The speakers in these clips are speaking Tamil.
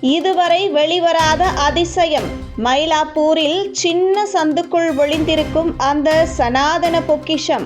இதுவரை வெளிவராத அதிசயம். மயிலாப்பூரில் சின்ன சந்துக்குள் ஒளிந்திருக்கும் அந்த சனாதன பொக்கிஷம்.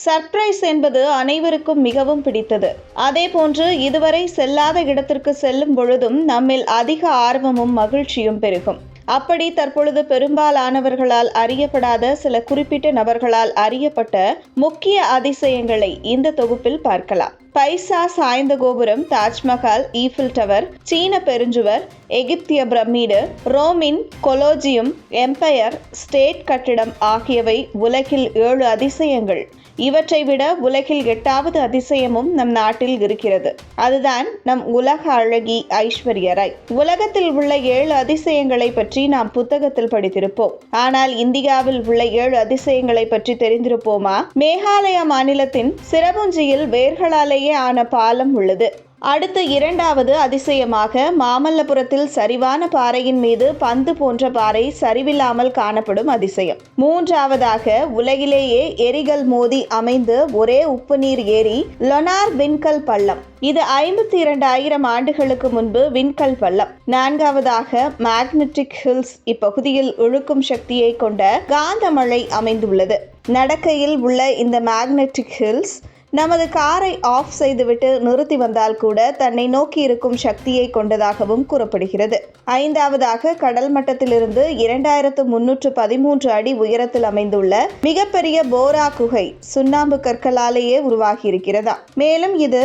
சர்ப்ரைஸ் என்பது அனைவருக்கும் மிகவும் பிடித்தது. அதேபோன்று இதுவரை செல்லாத இடத்திற்கு செல்லும் பொழுதும் நம்மில் அதிக ஆர்வமும் மகிழ்ச்சியும் பெருகும். அப்படி தற்பொழுது பெரும்பாலானவர்களால் அறியப்படாத சில குறிப்பிட்ட நபர்களால் அறியப்பட்ட முக்கிய அதிசயங்களை இந்த தொகுப்பில் பார்க்கலாம். பைசா சாய்ந்த கோபுரம், தாஜ்மஹால், ஈஃபில் டவர், சீன பெருஞ்சுவர், எகிப்திய பிரமிடு, ரோமின் கொலோஜியம், எம்பயர் ஸ்டேட் கட்டிடம் ஆகியவை உலகில் 7 அதிசயங்கள். இவற்றை விட உலகில் 8வது அதிசயமும் நம் நாட்டில் இருக்கிறது. அதுதான் நம் உலக அழகி ஐஸ்வர்யா ராய். உலகத்தில் உள்ள 7 அதிசயங்களை பற்றி நாம் புத்தகத்தில் படித்திருப்போம். ஆனால் இந்தியாவில் உள்ள 7 அதிசயங்களை பற்றி தெரிந்திருப்போமா? மேகாலயா மாநிலத்தின் சிரபுஞ்சியில் வேர்களாலேயே ஆன பாலம் உள்ளது. அடுத்து 2வது அதிசயமாக மாமல்லபுரத்தில் சரிவான பாறையின் மீது பந்து போன்ற பாறை சரிவில்லாமல் காணப்படும் அதிசயம். 3வதாக உலகிலேயே எரிகள் மோதி அமைந்த ஒரே உப்பு நீர் ஏரி லொனார் விண்கல் பள்ளம். இது 52,000 ஆண்டுகளுக்கு முன்பு விண்கல் பள்ளம். 4வதாக மேக்னெட்டிக் ஹில்ஸ். இப்பகுதியில் இழுக்கும் சக்தியை கொண்ட காந்தமழை அமைந்துள்ளது. நடக்கையில் உள்ள இந்த மேக்னெட்டிக் ஹில்ஸ் நமது காரை ஆஃப் செய்துவிட்டு நிறுத்தி வந்தால் கூட தன்னை நோக்கி இருக்கும் சக்தியை கொண்டதாகவும் கூறப்படுகிறது. 5வதாக கடல் மட்டத்திலிருந்து 2313 அடி உயரத்தில் அமைந்துள்ள மிகப்பெரிய போரா குகை சுண்ணாம்பு கற்களாலேயே உருவாகி இருக்கிறதா. மேலும் இது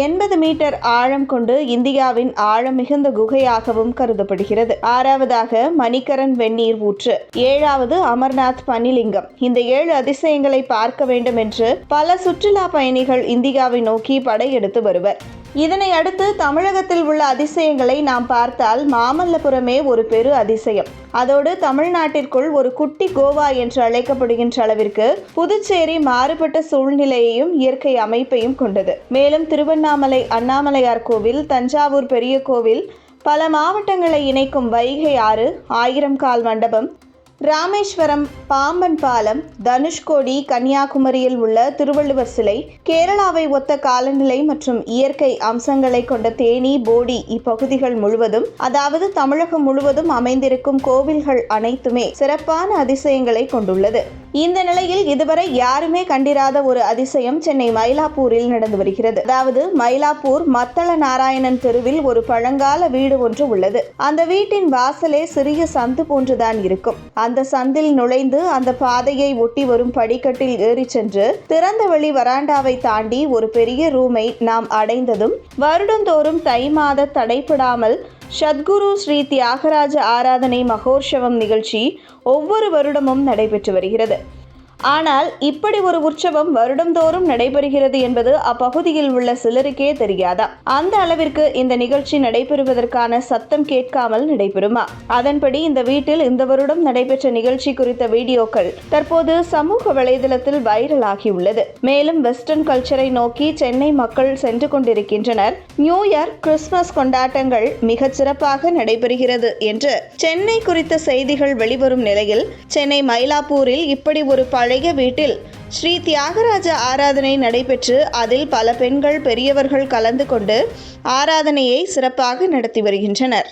80 மீட்டர் ஆழம் கொண்டு இந்தியாவின் ஆழம் மிகுந்த குகையாகவும் கருதப்படுகிறது. 6வதாக மணிக்கரன் வெந்நீர் ஊற்று. 7வது அமர்நாத் பனிலிங்கம். இந்த 7 அதிசயங்களை பார்க்க வேண்டும் என்று பல சுற்றுலா பயணிகள் இந்தியாவை நோக்கி படையெடுத்து வருவர். இதனை அடுத்து தமிழகத்தில் உள்ள அதிசயங்களை நாம் பார்த்தால் மாமல்லபுரமே ஒரு பெரு அதிசயம். அதோடு தமிழ்நாட்டிற்குள் ஒரு குட்டி கோவா என்று அழைக்கப்படுகின்ற அளவிற்கு புதுச்சேரி மாறுபட்ட சூழ்நிலையையும் இயற்கை அமைப்பையும் கொண்டது. மேலும் திருவண்ணாமலை அண்ணாமலையார் கோவில், தஞ்சாவூர் பெரிய கோவில், பல மாவட்டங்களை இணைக்கும் வைகை ஆறு, 1000 கால் மண்டபம், ராமேஸ்வரம் பாம்பன் பாலம், தனுஷ்கோடி, கன்னியாகுமரியில் உள்ள திருவள்ளுவர் சிலை, கேரளாவை ஒத்த காலநிலை மற்றும் இயற்கை அம்சங்களை கொண்ட தேனி, போடி இப்பகுதிகள் முழுவதும், அதாவது தமிழகம் முழுவதும் அமைந்திருக்கும் கோவில்கள் அனைத்துமே சிறப்பான அதிசயங்களை கொண்டுள்ளது. இந்த நிலையில் இதுவரை யாருமே கண்டிராத ஒரு அதிசயம் சென்னை மயிலாப்பூரில் நடந்து வருகிறது. அதாவது மயிலாப்பூர் மத்தள நாராயணன் தெருவில் ஒரு பழங்கால வீடு ஒன்று உள்ளது. அந்த வீட்டின் வாசலே சிறிய சந்து போன்றுதான் இருக்கும். அந்த சந்தில் நுழைந்து அந்த பாதையை ஒட்டி வரும் படிக்கட்டில் ஏறி சென்று திறந்த வெளி வராண்டாவை தாண்டி ஒரு பெரிய ரூமை நாம் அடைந்ததும் வருடந்தோறும் தை மாத தடைப்படாமல் சத்குரு ஸ்ரீ தியாகராஜ ஆராதனை மகோற்சவம் நிகழ்ச்சி ஒவ்வொரு வருடமும் நடைபெற்று வருகிறது. ஆனால் இப்படி ஒரு உற்சவம் வருடந்தோறும் நடைபெறுகிறது என்பது அப்பகுதியில் உள்ள சிலருக்கே தெரியாதா? அந்த அளவிற்கு இந்த நிகழ்ச்சி நடைபெறுவதற்கான சத்தம் கேட்காமல் நடைபெறுமா? அதன்படி இந்த வீட்டில் இந்த வருடம் நடைபெற்ற நிகழ்ச்சி குறித்த வீடியோக்கள் தற்போது சமூக வலைதளத்தில் வைரல் ஆகியுள்ளது. மேலும் வெஸ்டர்ன் கல்ச்சரை நோக்கி சென்னை மக்கள் சென்று கொண்டிருக்கின்றனர். நியூ இயர், கிறிஸ்துமஸ் கொண்டாட்டங்கள் மிகச் சிறப்பாக நடைபெறுகிறது என்று சென்னை குறித்த செய்திகள் வெளிவரும் நிலையில் சென்னை மயிலாப்பூரில் இப்படி ஒரு பழைய வீட்டில் ஸ்ரீ தியாகராஜ ஆராதனை நடைபெற்று அதில் பல பெண்கள் பெரியவர்கள் கலந்து கொண்டு ஆராதனையை சிறப்பாக நடத்தி வருகின்றனர்.